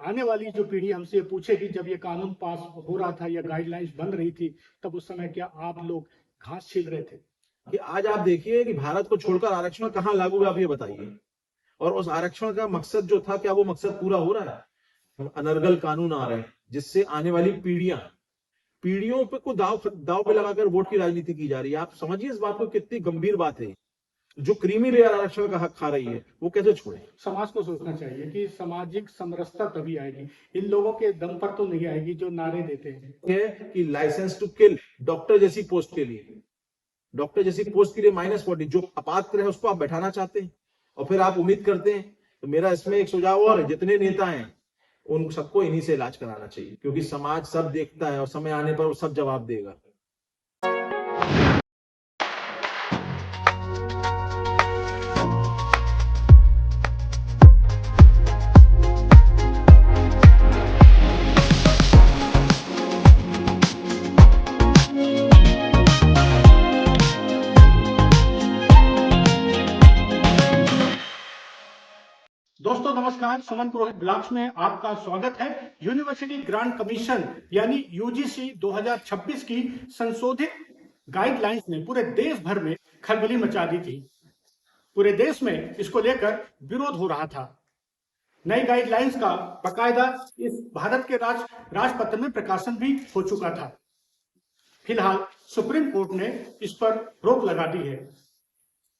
आने वाली जो पीढ़ी हमसे पूछेगी, जब ये कानून पास हो रहा था या गाइडलाइंस बन रही थी, तब उस समय क्या आप लोग घास छील रहे थे? कि आज आप देखिए कि भारत को छोड़कर आरक्षण कहाँ लागू है, आप ये बताइए। और उस आरक्षण का मकसद जो था, क्या वो मकसद पूरा हो रहा है? अनर्गल कानून आ रहे हैं जिससे आने वाली पीढ़ियों पे को दाव पे लगाकर वोट की राजनीति की जा रही है। आप समझिए इस बात को, कितनी गंभीर बात है। जो क्रीमी लेयर आरक्षण का हक खा रही है, वो कैसे छोड़े? समाज को सोचना चाहिए कि सामाजिक समरसता तभी आएगी, इन लोगों के दम पर तो नहीं आएगी जो नारे देते हैं कि लाइसेंस टू किल, डॉक्टर जैसी पोस्ट के लिए -40, जो अपात्र है उसको आप बैठाना चाहते हैं और फिर आप उम्मीद करते हैं। तो मेरा इसमें एक सुझाव और है, जितने नेता हैं उन सबको इन्हीं से इलाज कराना चाहिए, क्योंकि समाज सब देखता है और समय आने पर वो सब जवाब देगा। दोस्तों नमस्कार, सुमन पुरोहित ब्लॉग्स में आपका स्वागत है। यूनिवर्सिटी ग्रांट कमीशन यानी यूजीसी 2026 की संशोधित गाइडलाइंस ने पूरे देश भर में खलबली मचा दी थी। पूरे देश में इसको लेकर विरोध हो रहा था। नई गाइडलाइंस का बाकायदा इस भारत के राजपत्र में प्रकाशन भी हो चुका था। फिलहाल सुप्रीम कोर्ट ने इस पर रोक लगा दी है।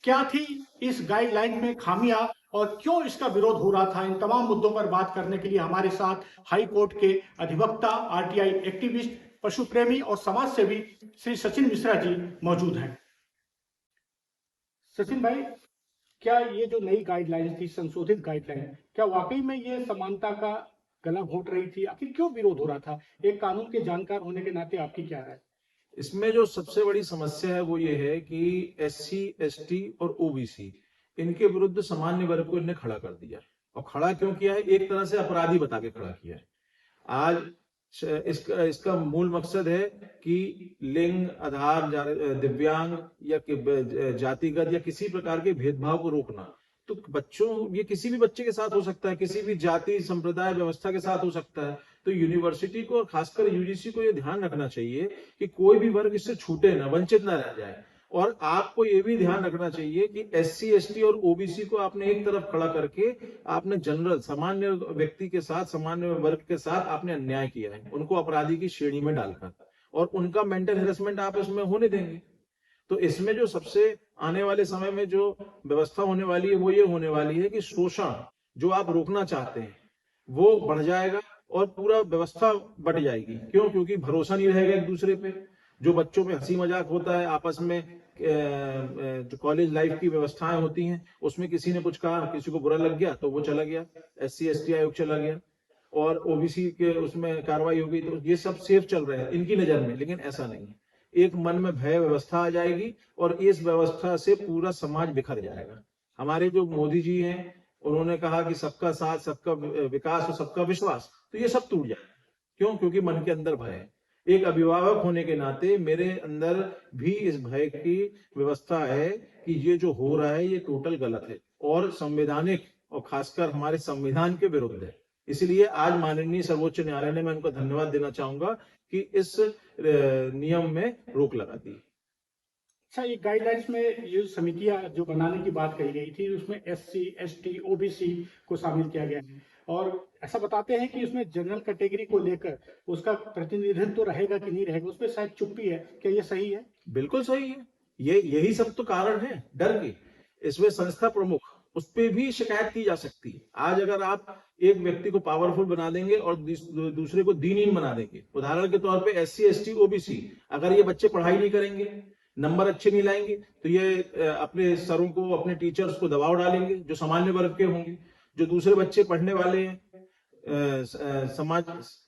क्या थी इस गाइडलाइन में खामियां और क्यों इसका विरोध हो रहा था, इन तमाम मुद्दों पर बात करने के लिए हमारे साथ हाई कोर्ट के अधिवक्ता, आरटीआई एक्टिविस्ट, पशु प्रेमी और समाज सेवी श्री सचिन मिश्रा जी मौजूद हैं। सचिन भाई, क्या ये जो नई गाइडलाइन थी, संशोधित गाइडलाइन, क्या वाकई में ये समानता का गला घोंट रही थी? आखिर क्यों विरोध हो रहा था? एक कानून के जानकार होने के नाते आपकी क्या राय? इसमें जो सबसे बड़ी समस्या है वो ये है कि SC, ST और OBC इनके विरुद्ध सामान्य वर्ग को इन्हें खड़ा कर दिया। और खड़ा क्यों किया है? एक तरह से अपराधी बता के खड़ा किया है। आज इसका मूल मकसद है कि लिंग, आधार, दिव्यांग या जातिगत या किसी प्रकार के भेदभाव को रोकना। तो बच्चों, ये किसी भी बच्चे के साथ हो सकता है, किसी भी जाति, संप्रदाय, व्यवस्था के साथ हो सकता है। तो यूनिवर्सिटी को और खासकर यूजीसी को ये ध्यान रखना चाहिए कि कोई भी वर्ग इससे छूटे ना, वंचित ना रह जाए। और आपको ये भी ध्यान रखना चाहिए कि SC, ST और OBC को आपने एक तरफ खड़ा करके आपने जनरल, सामान्य व्यक्ति के साथ, सामान्य वर्ग के साथ आपने अन्याय किया है, उनको अपराधी की श्रेणी में डालकर, और उनका मेंटल हेरेसमेंट आप इसमें होने देंगे। तो इसमें जो सबसे आने वाले समय में जो व्यवस्था होने वाली है वो ये होने वाली है कि शोषण जो आप रोकना चाहते हैं वो बढ़ जाएगा और पूरा व्यवस्था बढ़ जाएगी। क्यों? क्योंकि भरोसा नहीं रहेगा एक दूसरे पे। जो बच्चों में हंसी मजाक होता है आपस में, जो कॉलेज लाइफ की व्यवस्थाएं होती हैं, उसमें किसी ने कुछ कहा, किसी को बुरा लग गया तो वो चला गया, SC, ST आयोग चला गया और OBC के उसमें कार्रवाई हो गई। तो ये सब सेफ चल रहे हैं इनकी नजर में, लेकिन ऐसा नहीं है। एक मन में भय व्यवस्था आ जाएगी और इस व्यवस्था से पूरा समाज बिखर जाएगा। हमारे जो मोदी जी हैं, उन्होंने कहा कि सबका साथ, सबका विकास और सबका विश्वास, तो ये सब टूट जाएगा। क्यों? क्योंकि मन के अंदर भय है। एक अभिभावक होने के नाते मेरे अंदर भी इस भय की व्यवस्था है कि ये जो हो रहा है ये टोटल गलत है और संवैधानिक और खासकर हमारे संविधान के विरुद्ध है। इसलिए आज माननीय सर्वोच्च न्यायालय ने, मैं उनको धन्यवाद देना चाहूंगा कि इस नियम में रोक लगा दी। अच्छा, ये गाइडलाइंस में ये समितियां जो बनाने की बात कही गई थी, उसमें SC, ST, OBC को शामिल किया गया है और ऐसा बताते हैं कि उसमें जनरल कैटेगरी को लेकर उसका प्रतिनिधित्व तो रहेगा कि नहीं रहेगा, उसमें शायद चुप्पी है। क्या ये सही है? बिल्कुल सही है। यही सब तो कारण है डर के। इसमें संस्था प्रमुख, उस पर भी शिकायत की जा सकती है। आज अगर आप एक व्यक्ति को पावरफुल बना देंगे और दूसरे को दीनहीन बना देंगे, उदाहरण के तौर पे SC, ST, OBC, अगर ये बच्चे पढ़ाई नहीं करेंगे, नंबर अच्छे नहीं लाएंगे, तो ये अपने सरों को, अपने टीचर्स को दबाव डालेंगे जो सामान्य वर्ग के होंगे। जो दूसरे बच्चे पढ़ने वाले हैं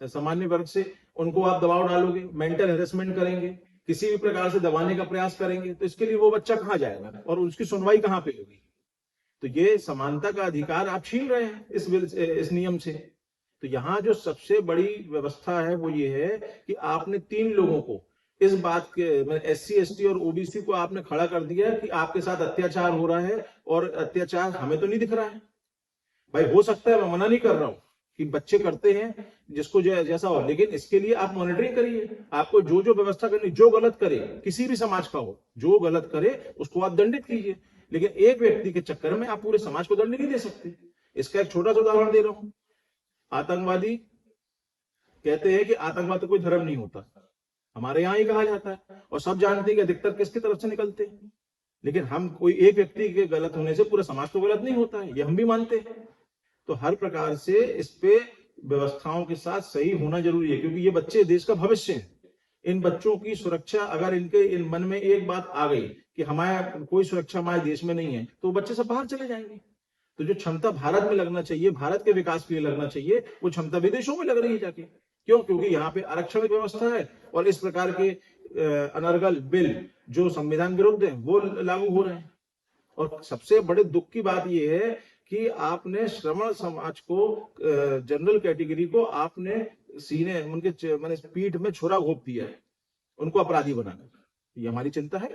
सामान्य वर्ग से, उनको आप दबाव डालोगे, मेंटल हेरेसमेंट करेंगे, किसी भी प्रकार से दबाने का प्रयास करेंगे, तो इसके लिए वो बच्चा कहाँ जाएगा और उसकी सुनवाई कहाँ पे होगी? तो ये समानता का अधिकार आप छीन रहे हैं इस नियम से। तो यहाँ जो सबसे बड़ी व्यवस्था है वो ये है कि आपने 3 लोगों को इस बात के, SC, ST और OBC को आपने खड़ा कर दिया कि आपके साथ अत्याचार हो रहा है और अत्याचार हमें तो नहीं दिख रहा है। भाई हो सकता है, मैं मना नहीं कर रहा हूं, कि बच्चे करते हैं जिसको जैसा हो, लेकिन इसके लिए आप मॉनिटरिंग करिए। आपको जो जो व्यवस्था करनी, जो गलत करे, किसी भी समाज का हो, जो गलत करे उसको आप दंडित कीजिए, लेकिन एक व्यक्ति के चक्कर में आप पूरे समाज को दंड नहीं दे सकते। इसका एक छोटा सा उदाहरण दे रहा हूं। आतंकवादी कहते हैं कि आतंकवाद तो कोई धर्म नहीं होता, हमारे यहाँ ही कहा जाता है, और सब जानते हैं कि अधिकतर किसकी तरफ से निकलते हैं। लेकिन हम कोई एक व्यक्ति के गलत होने से पूरा समाज तो गलत नहीं होता है, ये हम भी मानते हैं। तो हर प्रकार से इस पे व्यवस्थाओं के साथ सही होना जरूरी है, क्योंकि ये बच्चे देश का भविष्य हैं। इन बच्चों की सुरक्षा, अगर इनके इन मन में एक बात आ गई कि हमारे कोई सुरक्षा हमारे देश में नहीं है, तो बच्चे सब बाहर चले जाएंगे। तो जो क्षमता भारत में लगना चाहिए, भारत के विकास के लिए लगना चाहिए, वो क्षमता विदेशों में लग रही है जाके। क्यों? क्योंकि यहाँ पे आरक्षण की व्यवस्था है और इस प्रकार के अनर्गल बिल जो संविधान विरुद्ध है वो लागू हो रहे हैं। और सबसे बड़े दुख की बात यह है कि आपने श्रमण समाज को, जनरल कैटेगरी को आपने सीने उनके मैंने पीठ में छुरा घोंप दिया है, उनको अपराधी बनाकर। ये हमारी चिंता है।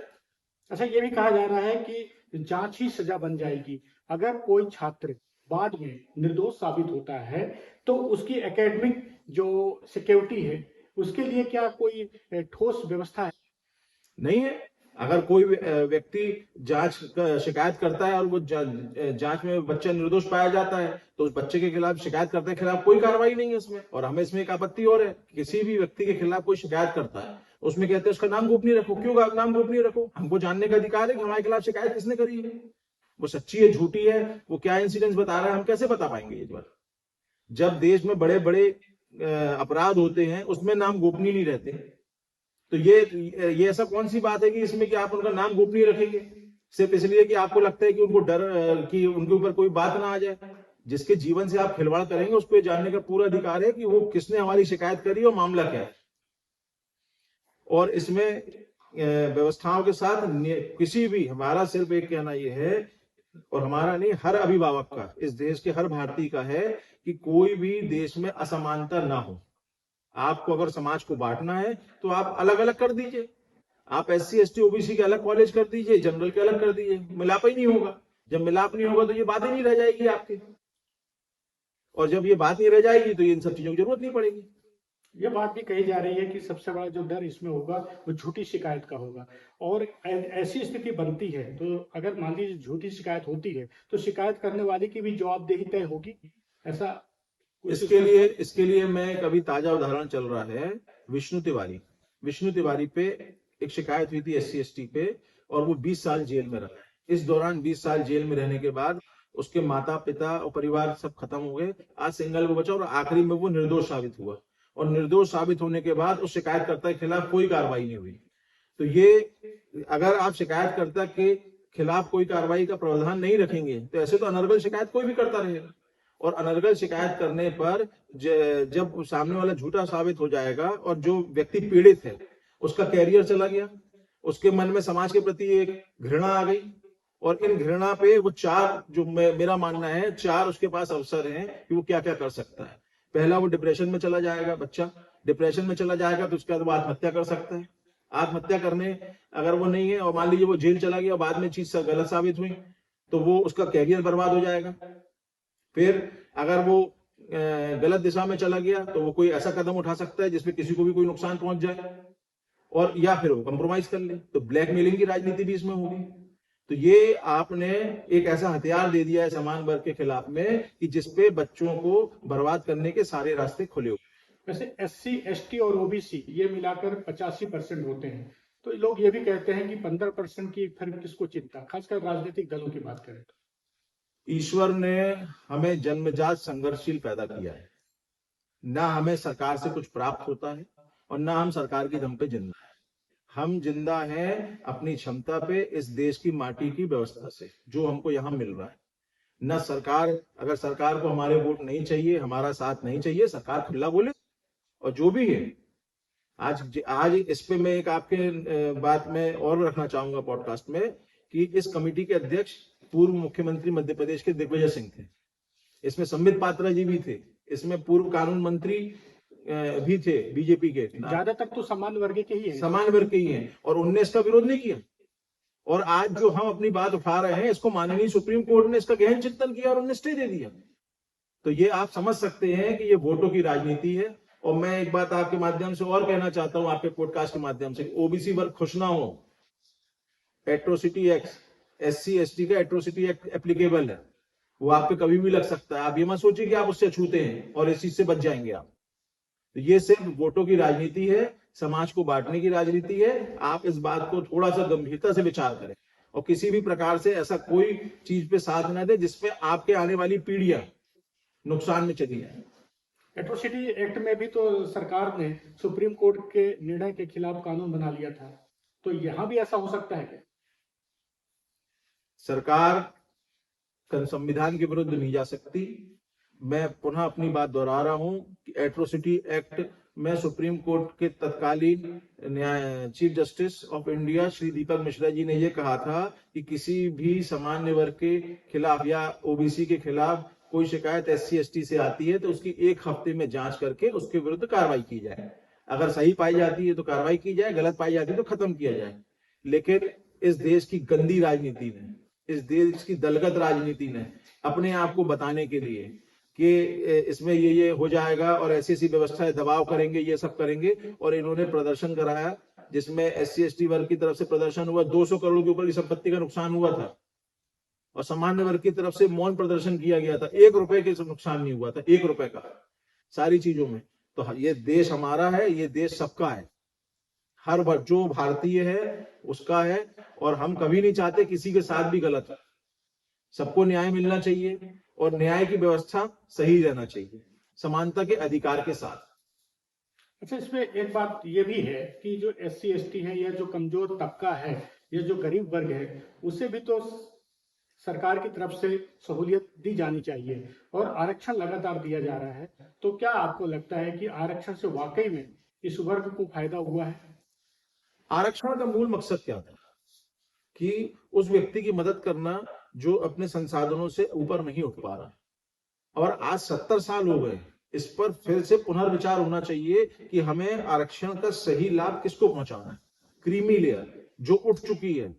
अच्छा, ये भी कहा जा रहा है कि जांच ही सजा बन जाएगी। अगर कोई छात्र बाद में निर्दोष साबित होता है तो उसकी एकेडमिक जो सिक्योरिटी है उसके लिए क्या कोई ठोस व्यवस्था है? नहीं है। अगर कोई व्यक्ति जांच शिकायत करता है और वो जांच में बच्चा निर्दोष पाया जाता है तो उस बच्चे के खिलाफ, शिकायत करते के खिलाफ कोई कार्रवाई नहीं है इसमें। और हमें इसमें एक आपत्ति और है, किसी भी व्यक्ति के खिलाफ कोई शिकायत करता है उसमें कहते हैं उसका नाम गोपनीय रखो। क्यों नाम गोपनीय रखो? हमको जानने का अधिकार है कि हमारे खिलाफ शिकायत किसने करी है, वो सच्ची है झूठी है, वो क्या इंसिडेंट्स बता रहा है, हम कैसे बता पाएंगे ये बात? जब देश में बड़े बड़े अपराध होते हैं उसमें नाम गोपनीय नहीं रहते। तो ये ऐसा कौन सी बात है कि इसमें कि आप उनका नाम गोपनीय रखेंगे सिर्फ इसलिए कि आपको लगता है कि उनको डर कि उनके ऊपर कोई बात ना आ जाए? जिसके जीवन से आप खिलवाड़ करेंगे उसको ये जानने का पूरा अधिकार है कि वो किसने हमारी शिकायत करी और मामला क्या है। और इसमें व्यवस्थाओं के साथ किसी भी, हमारा सिर्फ एक कहना यह है, और हमारा नहीं, हर अभिभावक का, इस देश के हर भारतीय का है कि कोई भी देश में असमानता ना हो। आपको अगर समाज को बांटना है तो आप अलग अलग कर दीजिए। आप SC ST OBC के अलग कॉलेज कर दीजिए, जनरल के अलग कर दीजिए, मिलाप ही नहीं होगा। जब मिलाप नहीं होगा तो ये बात ही नहीं रह जाएगी आपकी, और जब ये बात नहीं रह जाएगी तो ये इन सब चीजों की जरूरत नहीं पड़ेगी। ये बात भी कही जा रही है कि सबसे बड़ा जो डर इसमें होगा वो झूठी शिकायत का होगा। और ऐसी स्थिति बनती है तो अगर मान लीजिए झूठी शिकायत होती है तो शिकायत करने वाले की भी जवाबदेही तय होगी, ऐसा? इसके लिए मैं अभी ताजा उदाहरण चल रहा है, विष्णु तिवारी पे एक शिकायत हुई थी SC ST पे, और वो 20 साल जेल में रहा। इस दौरान 20 साल जेल में रहने के बाद उसके माता पिता और परिवार सब खत्म हो गए, आज सिंगल वो बचा, और आखिरी में वो निर्दोष साबित हुआ। और निर्दोष साबित होने के बाद उस शिकायतकर्ता के खिलाफ कोई कार्रवाई नहीं हुई। तो ये, अगर आप शिकायतकर्ता के खिलाफ कोई कार्रवाई का प्रावधान नहीं रखेंगे तो ऐसे तो अनर्गल शिकायत कोई भी करता रहेगा। और अनर्गल शिकायत करने पर जब सामने वाला झूठा साबित हो जाएगा और जो व्यक्ति पीड़ित है उसका कैरियर चला गया, उसके मन में समाज के प्रति एक घृणा आ गई, और इन घृणा पे वो मेरा मानना है 4 उसके पास अवसर हैं कि वो क्या क्या कर सकता है। पहला, वो डिप्रेशन में चला जाएगा। बच्चा डिप्रेशन में चला जाएगा तो उसके बाद वो आत्महत्या कर सकता है। आत्महत्या करने अगर वो नहीं है और मान लीजिए वो जेल चला गया, बाद में चीज गलत साबित हुई, तो वो उसका कैरियर बर्बाद हो जाएगा। फिर अगर वो गलत दिशा में चला गया तो वो कोई ऐसा कदम उठा सकता है जिसमें किसी को भी कोई नुकसान पहुंच जाए, और या फिर वो कंप्रोमाइज कर ले, तो ब्लैकमेलिंग की राजनीति भी इसमें होगी। तो ये आपने एक ऐसा हथियार दे दिया है समान वर्ग के खिलाफ में कि जिसपे बच्चों को बर्बाद करने के सारे रास्ते खुले हुए। वैसे SC ST और OBC ये मिलाकर 85% होते हैं, तो लोग ये भी कहते हैं कि 15% की फिर किसको चिंता, खासकर राजनीतिक दलों की बात करें तो। ईश्वर ने हमें जन्मजात संघर्षशील पैदा किया है, ना हमें सरकार से कुछ प्राप्त होता है और ना हम सरकार की दम पे जिंदा है। हम जिंदा हैं अपनी क्षमता पे, इस देश की माटी की व्यवस्था से जो हमको यहाँ मिल रहा है। ना सरकार, अगर सरकार को हमारे वोट नहीं चाहिए, हमारा साथ नहीं चाहिए, सरकार खुला बोले। और जो भी है, आज इस पे मैं एक आपके बात में और रखना चाहूंगा पॉडकास्ट में कि इस कमेटी के अध्यक्ष पूर्व मुख्यमंत्री मध्य प्रदेश के दिग्विजय सिंह थे, इसमें संबित पात्रा जी भी थे, इसमें पूर्व कानून मंत्री भी थे बीजेपी के। ज्यादातर तो सामान्य वर्ग के ही है, सामान्य वर्ग के ही हैं, और उनने इसका विरोध नहीं किया। और आज जो हम अपनी बात उठा रहे हैं, इसको माननीय सुप्रीम कोर्ट ने इसका गहन चिंतन किया और उन्हें स्टे दे दिया। तो ये आप समझ सकते हैं कि ये वोटों की राजनीति है। और मैं एक बात आपके माध्यम से और कहना चाहता हूं, आपके पॉडकास्ट के माध्यम से, ओबीसी वर्ग खुश ना हो। एट्रोसिटी एक्ट, SC ST का एट्रोसिटी एक्ट एप्लीकेबल है, वो आप पे कभी भी लग सकता है। आप ये मत सोचिए कि आप उससे अछूते हैं और इस चीज से बच जाएंगे आप। तो ये सिर्फ वोटों की राजनीति है, समाज को बांटने की राजनीति है। आप इस बात को थोड़ा सा गंभीरता से विचार करें और किसी भी प्रकार से ऐसा कोई चीज पे साथ न दे जिसमें आपके आने वाली पीढ़ियां नुकसान में चली जाए। एट्रोसिटी एक्ट में भी तो सरकार ने सुप्रीम कोर्ट के निर्णय के खिलाफ कानून बना लिया था, तो यहाँ भी ऐसा हो सकता है क्या? सरकार संविधान के विरुद्ध नहीं जा सकती। मैं पुनः अपनी बात दोहरा रहा हूं कि एट्रोसिटी एक्ट में सुप्रीम कोर्ट के तत्कालीन chief justice of India Shri Deepak Mishra ji ने यह कहा था कि किसी भी सामान्य वर्ग के खिलाफ या ओबीसी के खिलाफ कोई शिकायत SC ST से आती है तो उसकी 1 हफ्ते में जांच करके उसके विरुद्ध कार्रवाई की जाए। अगर सही पाई जाती है तो कार्रवाई की जाए, गलत पाई जाती है तो खत्म किया जाए। लेकिन इस देश की गंदी राजनीति ने, इस देश की दलगत राजनीति ने अपने आप को बताने के लिए कि इसमें ये हो जाएगा और ऐसी व्यवस्थाएं, दबाव करेंगे, ये सब करेंगे, और इन्होंने प्रदर्शन कराया जिसमें SC ST वर्ग की तरफ से प्रदर्शन हुआ। 200 करोड़ के ऊपर की संपत्ति का नुकसान हुआ था और सामान्य वर्ग की तरफ से मौन प्रदर्शन किया गया था। 1 रुपए के नुकसान नहीं हुआ था, 1 रुपए का, सारी चीजों में। तो ये देश हमारा है, ये देश सबका है, हर जो भारतीय है उसका है, और हम कभी नहीं चाहते किसी के साथ भी गलत है। सबको न्याय मिलना चाहिए और न्याय की व्यवस्था सही रहना चाहिए, समानता के अधिकार के साथ। अच्छा, इसमें एक बात ये भी है कि जो SC ST है या जो कमजोर तबका है या जो गरीब वर्ग है, उसे भी तो सरकार की तरफ से सहूलियत दी जानी चाहिए और आरक्षण लगातार दिया जा रहा है। तो क्या आपको लगता है कि आरक्षण से वाकई में इस वर्ग को फायदा हुआ है? आरक्षण का मूल मकसद क्या था कि उस व्यक्ति की मदद करना जो अपने संसाधनों से ऊपर नहीं उठ पा रहा, और आज 70 साल हो गए, इस पर फिर से पुनर्विचार होना चाहिए कि हमें आरक्षण का सही लाभ किसको पहुंचाना है। क्रीमी लेयर जो उठ चुकी है,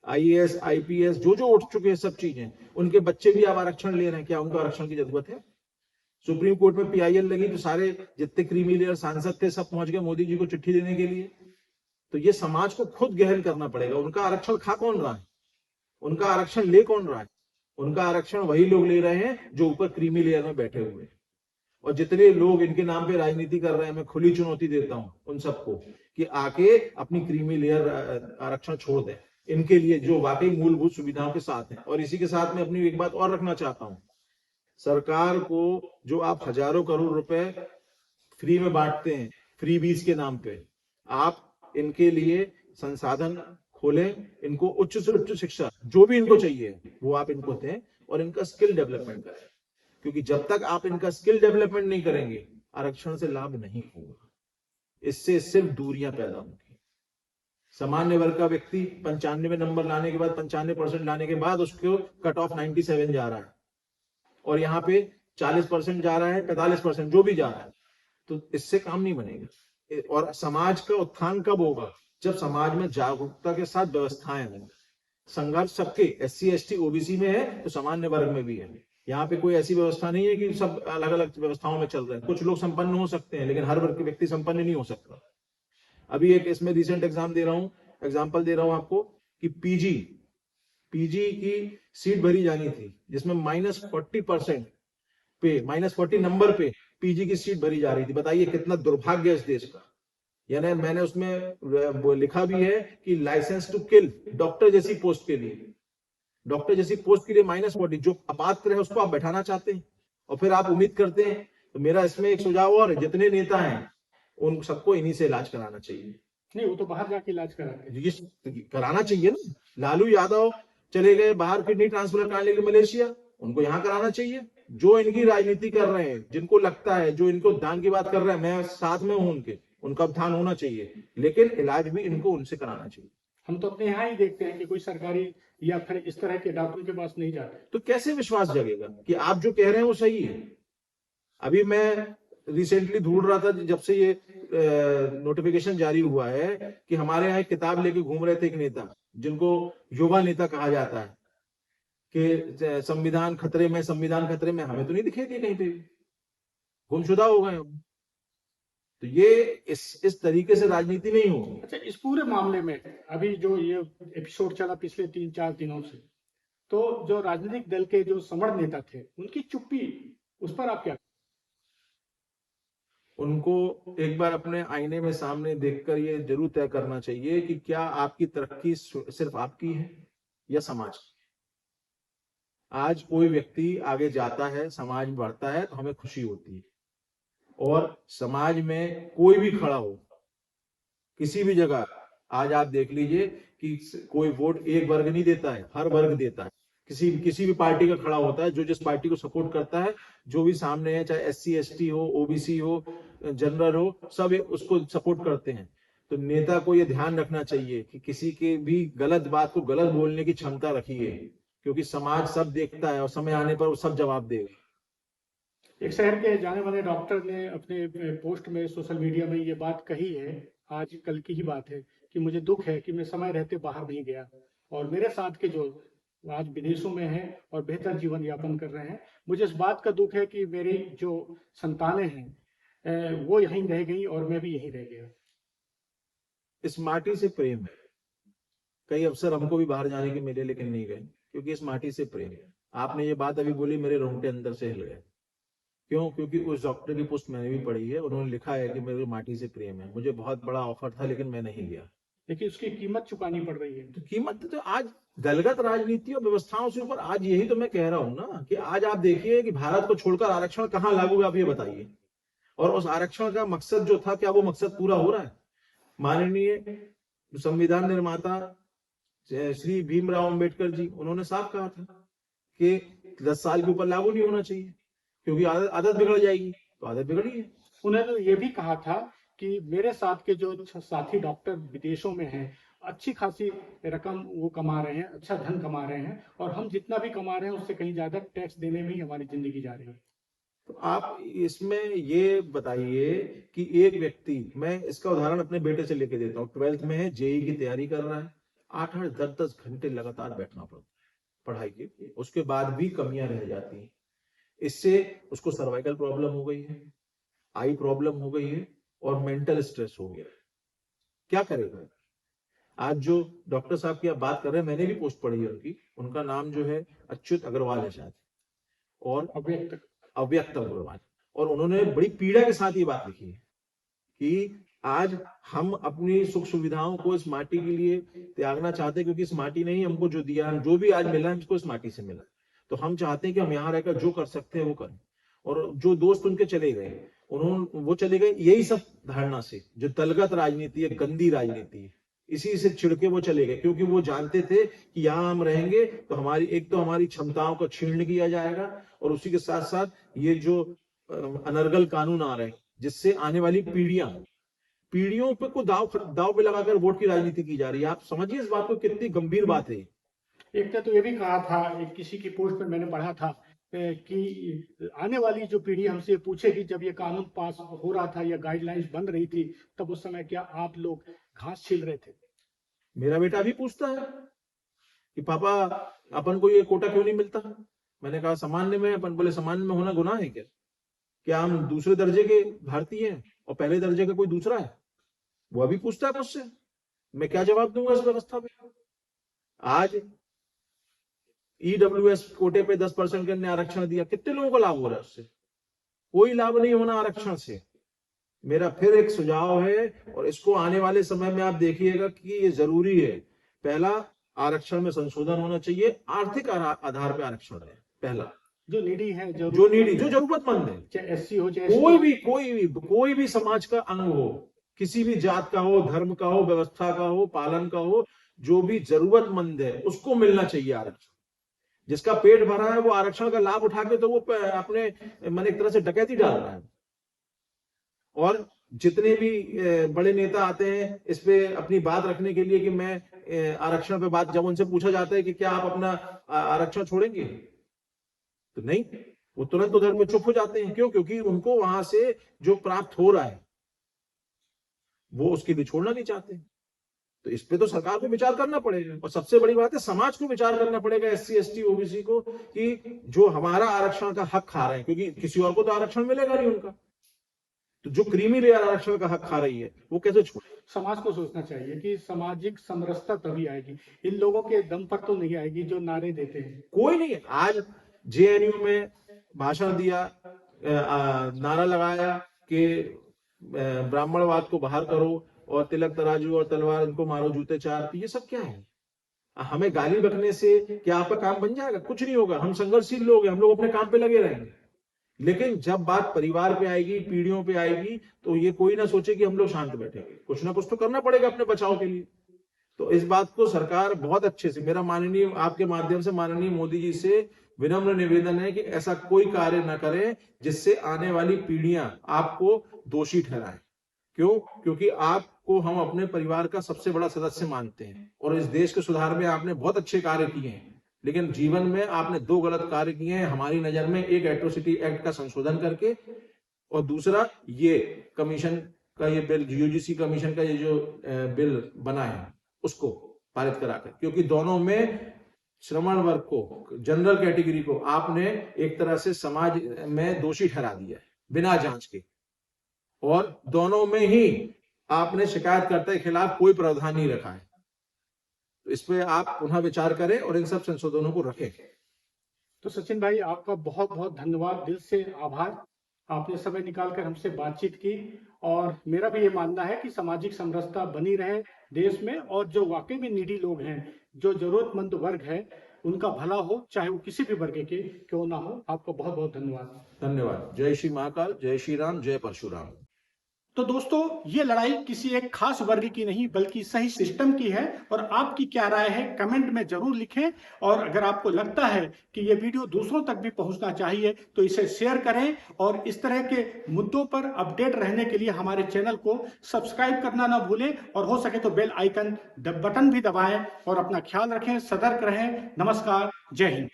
IAS IPS जो उठ चुके हैं, सब चीजें, उनके बच्चे भी अब आरक्षण ले रहे हैं। क्या उनको आरक्षण की जरूरत है? सुप्रीम कोर्ट में PIL लगी तो सारे जितने क्रीमी लेयर सांसद थे सब पहुंच गए मोदी जी को चिट्ठी देने के लिए। तो ये समाज को खुद गहन करना पड़ेगा। उनका आरक्षण खा कौन रहा है? उनका आरक्षण ले कौन रहा है? उनका आरक्षण वही लोग ले रहे हैं जो ऊपर क्रीमी लेयर में बैठे हुए हैं। और जितने लोग इनके नाम पे राजनीति कर रहे हैं, मैं खुली चुनौती देता हूं उन सबको कि आके अपनी क्रीमी लेयर आरक्षण छोड़ दें, इनके लिए जो वाकई मूलभूत सुविधाओं के साथ है। और इसी के साथ में अपनी एक बात और रखना चाहता हूं, सरकार को जो आप हजारों करोड़ रुपए फ्री में बांटते हैं, फ्री बीज के नाम पे, आप इनके लिए संसाधन खोलें, इनको उच्च से उच्च शिक्षा जो भी इनको चाहिए वो आप इनको दें और इनका स्किल डेवलपमेंट करें। क्योंकि जब तक आप इनका स्किल डेवलपमेंट नहीं करेंगे, आरक्षण से लाभ नहीं होगा, इससे सिर्फ दूरियां पैदा होंगी। सामान्य वर्ग का व्यक्ति 95 नंबर लाने के बाद, 95% लाने के बाद उसको कट ऑफ 97 जा रहा है, और यहाँ पे 40% जा रहा है, 45% जो भी जा रहा है, तो इससे काम नहीं बनेगा। और समाज का उत्थान कब होगा? जब समाज में जागरूकता के साथ व्यवस्थाएं होंगी। संघर्ष सबके, SC ST OBC में है तो सामान्य वर्ग में भी है। यहाँ पे कोई ऐसी व्यवस्था नहीं है कि सब अलग अलग व्यवस्थाओं में चल रहे हैं। कुछ लोग संपन्न हो सकते हैं लेकिन हर वर्ग के व्यक्ति संपन्न नहीं हो सकता। अभी एक इसमें रिसेंट एग्जाम्पल दे रहा हूं आपको कि पीजी की सीट भरी जानी थी जिसमें -40% पे, -40 नंबर पे पीजी की सीट भरी जा रही थी। बताइए कितना दुर्भाग्य है इस देश का। यानी मैंने उसमें लिखा भी है कि लाइसेंस टू किल, डॉक्टर जैसी पोस्ट के लिए -40, जो अपात्र है उसको आप बैठाना चाहते हैं और फिर आप उम्मीद करते हैं। तो मेरा इसमें एक सुझाव और है, जितने नेता हैं उन सबको इन्हीं से इलाज कराना चाहिए। नहीं, वो तो बाहर जाके इलाज कराते हैं। कराना चाहिए ना। लालू यादव चले गए बाहर किडनी ट्रांसप्लांट कराने के लिए मलेशिया, उनको यहाँ कराना चाहिए। जो इनकी राजनीति कर रहे हैं, जिनको लगता है, जो इनको दान की बात कर रहे हैं, मैं साथ में हूं उनका उत्थान होना चाहिए, लेकिन इलाज भी इनको उनसे कराना चाहिए। हम तो अपने यहाँ ही देखते हैं कि कोई सरकारी या फिर इस तरह के डॉक्टर के पास नहीं जाते। तो कैसे विश्वास जगेगा कि आप जो कह रहे हैं वो सही है? अभी मैं रिसेंटली ढूंढ रहा था, जब से ये नोटिफिकेशन जारी हुआ है कि हमारे यहाँ एक किताब लेके घूम रहे थे एक नेता, जिनको युवा नेता कहा जाता है, कि संविधान खतरे में, संविधान खतरे में, हमें तो नहीं दिखाई दिया कहीं पे भी, गुमशुदा हो गए हम। तो ये इस तरीके से राजनीति नहीं होगी। अच्छा, इस पूरे मामले में अभी जो ये एपिसोड चला पिछले 3-4 दिनों से, तो जो राजनीतिक दल के जो समर्थ नेता थे उनकी चुप्पी, उस पर आप क्या? उनको एक बार अपने आईने में सामने देखकर ये जरूर तय करना चाहिए कि क्या आपकी तरक्की सिर्फ आपकी है या समाज की। आज कोई व्यक्ति आगे जाता है, समाज बढ़ता है, तो हमें खुशी होती है। और समाज में कोई भी खड़ा हो, किसी भी जगह, आज आप देख लीजिए कि कोई वोट एक वर्ग नहीं देता है, हर वर्ग देता है। किसी भी पार्टी का खड़ा होता है, जो जिस पार्टी को सपोर्ट करता है, जो भी सामने है, चाहे SC ST हो, OBC हो, जनरल हो, सब उसको सपोर्ट करते हैं। तो नेता को यह ध्यान रखना चाहिए कि किसी के भी गलत बात को गलत बोलने की क्षमता रखिए, क्योंकि समाज सब देखता है और समय आने पर वो सब जवाब देगा। एक शहर के जाने माने डॉक्टर ने अपने पोस्ट में सोशल मीडिया में ये बात कही है, आज कल की ही बात है, कि मुझे दुख है कि मैं समय रहते बाहर नहीं गया, और मेरे साथ के जो आज विदेशों में हैं और बेहतर जीवन यापन कर रहे हैं, मुझे इस बात का दुख है कि मेरी जो संतानें हैं वो यहीं रह गई और मैं भी यहीं रह गया। इस माटी से प्रेम है। कई अवसर हमको भी बाहर जाने के मिले, लेकिन नहीं गए, क्योंकि इस माटी से प्रेम है। आपने ये बात अभी बोली, मेरे रोंगटे अंदर से हिल गए। क्यों? क्योंकि उस डॉक्टर की पोस्ट मैंने भी पढ़ी है, उन्होंने लिखा है कि मेरे माटी से प्रेम है। मुझे बहुत बड़ा ऑफर था, लेकिन मैं नहीं गया। लेकिन उसकी कीमत चुकानी पड़ रही है। तो कीमत तो आज दलगत राजनीति और व्यवस्थाओं से ऊपर, आज यही तो मैं कह रहा हूं ना, कि आज आप देखिए कि भारत को छोड़कर आरक्षण कहां लागू है, आप ये बताइए। और उस आरक्षण का मकसद जो था, क्या वो मकसद पूरा हो रहा है? माननीय संविधान निर्माता श्री भीमराव अंबेडकर जी, उन्होंने साफ कहा था कि 10 साल के ऊपर लागू नहीं होना चाहिए, क्योंकि आदत बिगड़ जाएगी। तो आदत बिगड़ी है। उन्होंने ये भी कहा था कि मेरे साथ के जो साथी डॉक्टर विदेशों में हैं, अच्छी खासी रकम वो कमा रहे हैं, अच्छा धन कमा रहे हैं, और हम जितना भी कमा रहे हैं उससे कहीं ज्यादा टैक्स देने में ही हमारी जिंदगी जा रही है। तो आप इसमें ये बताइए कि एक व्यक्ति, मैं इसका उदाहरण अपने बेटे से लेके देता हूँ, 12th में है, JEE की तैयारी कर रहा है, 8-8, 10-10 घंटे लगातार बैठना पड़ता है पढ़ाई के, उसके बाद भी कमियां रह जाती हैं। इससे उसको सर्वाइकल प्रॉब्लम हो गई है, आई प्रॉब्लम हो गई है, और मेंटल स्ट्रेस हो गया। क्या करेगा? आज जो डॉक्टर साहब की आप बात कर रहे हैं, मैंने भी पोस्ट पढ़ी है उनकी, उनका नाम जो है अच्युत अग्रवाल है शायद, और अव्यक्त अग्रवाल, और उन्होंने बड़ी पीड़ा के साथ ये बात लिखी है कि आज हम अपनी सुख सुविधाओं को इस माटी के लिए त्यागना चाहते हैं, क्योंकि इस माटी ने ही हमको जो दिया, जो भी आज मिला हमको इस माटी से मिला। तो हम चाहते हैं कि हम यहाँ रहकर जो कर सकते हैं वो करें। और जो दोस्त उनके चले गए, वो चले गए यही सब धारणा से, जो दलगत राजनीति है, गंदी राजनीति है, इसी से छिड़के वो चले गए, क्योंकि वो जानते थे कि यहाँ हम रहेंगे तो हमारी क्षमताओं का क्षीण किया जाएगा, और उसी के साथ साथ ये जो अनर्गल कानून आ रहे हैं, जिससे आने वाली पीढ़ियों पे को दाव पे लगाकर वोट की राजनीति की जा रही है। आप समझिए इस बात को, कितनी गंभीर बात है। एक ने तो ये भी कहा था, एक किसी की पोस्ट पर मैंने पढ़ा था कि आने वाली जो पीढ़ी हमसे पूछेगी, जब ये कानून पास हो रहा था या गाइडलाइंस बन रही थी, तब उस समय क्या आप लोग घास छील रहे थे? मेरा बेटा भी पूछता है कि पापा अपन को ये कोटा क्यों नहीं मिलता। मैंने कहा सामान्य में, अपन बोले सामान्य में होना गुनाह है क्या? क्या हम दूसरे दर्जे के भारतीय हैं और पहले दर्जे का कोई दूसरा है? वो अभी पूछता है मुझसे, मैं क्या जवाब दूंगा इस व्यवस्था पे? आज EWS कोटे पे 10% के ने आरक्षण दिया, कितने लोगों को लाभ हो रहा है उससे? कोई लाभ नहीं होना आरक्षण से। मेरा फिर एक सुझाव है, और इसको आने वाले समय में आप देखिएगा कि ये जरूरी है। पहला, आरक्षण में संशोधन होना चाहिए, आर्थिक आधार पर आरक्षण है पहला। जो नीडी है, जो जरूरतमंद है, चाहे SC हो, चाहे कोई भी समाज का अंग हो, किसी भी जात का हो, धर्म का हो, व्यवस्था का हो, पालन का हो, जो भी जरूरतमंद है उसको मिलना चाहिए आरक्षण। जिसका पेट भरा है वो आरक्षण का लाभ उठा के तो वो अपने मन एक तरह से डकैती डाल रहा है। और जितने भी बड़े नेता आते हैं इस पे अपनी बात रखने के लिए कि मैं आरक्षण पे बात, जब उनसे पूछा जाता है कि क्या आप अपना आरक्षण छोड़ेंगे, तो नहीं, वो तुरंत उधर में चुप हो जाते हैं। क्यों? क्योंकि उनको वहां से जो प्राप्त हो रहा है वो उसके लिए छोड़ना नहीं चाहते। तो इस पे तो सरकार को विचार करना पड़ेगा। और सबसे बड़ी बात है, समाज को विचार करना पड़ेगा, SC ST OBC को, कि जो हमारा आरक्षण का हक खा रहे हैं, क्योंकि किसी और को तो आरक्षण मिलेगा नहीं उनका, तो जो क्रीमी लेयर आरक्षण का हक खा रही है वो कैसे छोड़े। समाज को सोचना चाहिए कि सामाजिक समरसता तभी आएगी, इन लोगों के दम पर तो नहीं आएगी जो नारे देते हैं। कोई नहीं है। आज JNU में भाषण दिया, नारा लगाया कि ब्राह्मणवाद को बाहर करो और तिलक तराजू और तलवार इनको मारो जूते चार, तो ये सब क्या है? हमें गाली बकने से क्या आपका काम बन जाएगा? कुछ नहीं होगा। हम संघर्षशील लोग हैं, हम लोग अपने काम पे लगे रहेंगे। लेकिन जब बात परिवार पे आएगी, पीढ़ियों पे आएगी, तो ये कोई ना सोचे कि हम लोग शांत बैठेंगे। कुछ ना कुछ तो करना पड़ेगा अपने बचाव के लिए। तो इस बात को सरकार बहुत अच्छे से, मेरा माननीय, आपके माध्यम से माननीय मोदी जी से विनम्र निवेदन है कि ऐसा कोई कार्य न करें जिससे आने वाली पीढ़ियां आपको दोषी ठहराएं। क्यों? क्योंकि आपको हम अपने परिवार का सबसे बड़ा सदस्य मानते हैं और इस देश के सुधार में आपने बहुत अच्छे कार्य किए हैं, लेकिन जीवन में आपने 2 गलत कार्य किए हैं हमारी नजर में। एक, एट्रोसिटी एक्ट का संशोधन करके, और दूसरा ये कमीशन का ये बिल, UGC कमीशन का ये जो बिल बना है उसको पारित कराकर, क्योंकि दोनों में श्रमण वर्ग को, जनरल कैटेगरी को आपने एक तरह से समाज में दोषी ठहरा दिया है बिना जांच के, और दोनों में ही आपने शिकायतकर्ता के खिलाफ कोई प्रावधान नहीं रखा है। तो इस पे आप पुनः विचार करें और इन सब संशोधनों को रखें। तो सचिन भाई, आपका बहुत बहुत धन्यवाद, दिल से आभार। आपने समय निकालकर हमसे बातचीत की, और मेरा भी ये मानना है कि सामाजिक समरसता बनी रहे देश में, और जो वाकई में नीडी लोग हैं, जो जरूरतमंद वर्ग है, उनका भला हो, चाहे वो किसी भी वर्ग के क्यों ना हो। आपको बहुत बहुत धन्यवाद। धन्यवाद। जय श्री महाकाल, जय श्री राम, जय परशुराम। तो दोस्तों, ये लड़ाई किसी एक खास वर्ग की नहीं बल्कि सही सिस्टम की है, और आपकी क्या राय है कमेंट में जरूर लिखें। और अगर आपको लगता है कि ये वीडियो दूसरों तक भी पहुंचना चाहिए तो इसे शेयर करें, और इस तरह के मुद्दों पर अपडेट रहने के लिए हमारे चैनल को सब्सक्राइब करना ना भूलें, और हो सके तो बेल आइकन बटन भी दबाएं, और अपना ख्याल रखें, सतर्क रहें। नमस्कार, जय हिंद।